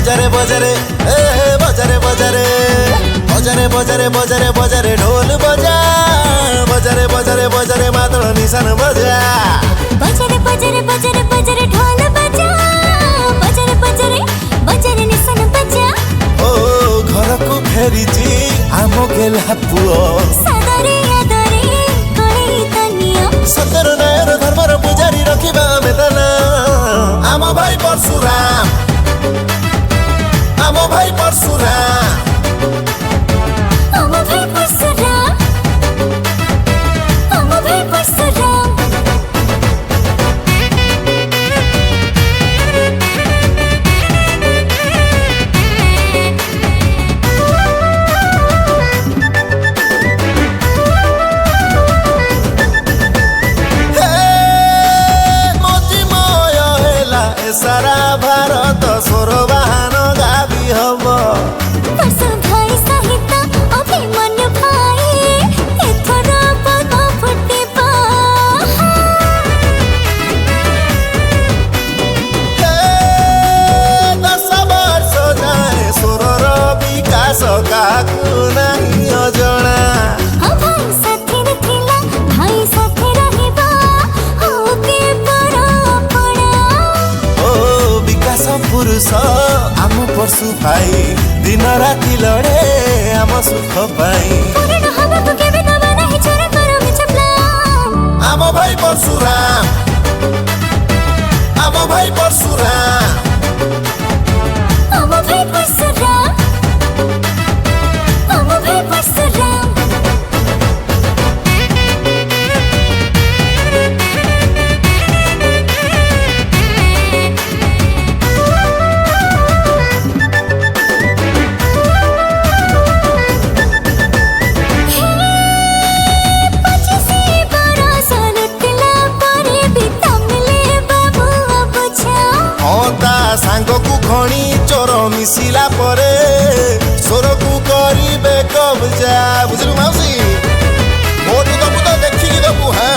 बजारे बजारे बजारे बजारे बजारे बजारे बजारे बजारे ढोल बजा बजारे बजारे बजारे मादल निशान बजा बजारे बजारे बजारे बजारे ढोल बजा बजारे बजारे बजारे निशान बजा ओ घर को फेरिची आम गेला पुओ सदरे आदरे कळई तनियो सतर नयर धर्मर पुजारी रखिबा मेतना आम भाई परशुराम आम भाई परशुराम आम भाई परशुराम आम भाई परशुराम सारा भारत सोर बाहन गाबी हम परशु भाई सहित अभिमन्यु भाई एथर पद फुटिबा दस वर्ष जाए सोरर विकास काकू नहीं अजଣା भाई साथी थिला भाई साथी रहिबा होके पड़ा विकास पुरुष आम परशु भाई दिन राति लड़े आम सुख पाई आम भाई परशुराम आम भाई परशुराम आम भाई परशुराम आम भाई परशुराम सांग को खणी चोर मिसिला परे सोर को करिबे कब्जा बुझलु माउसी मोटू दबु तो देखिकी दबु हां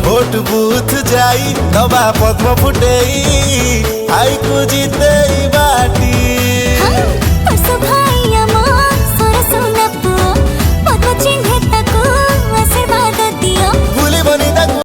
भोट बूथ जाई दबा पद्म फुटेई आई को जीते बाटी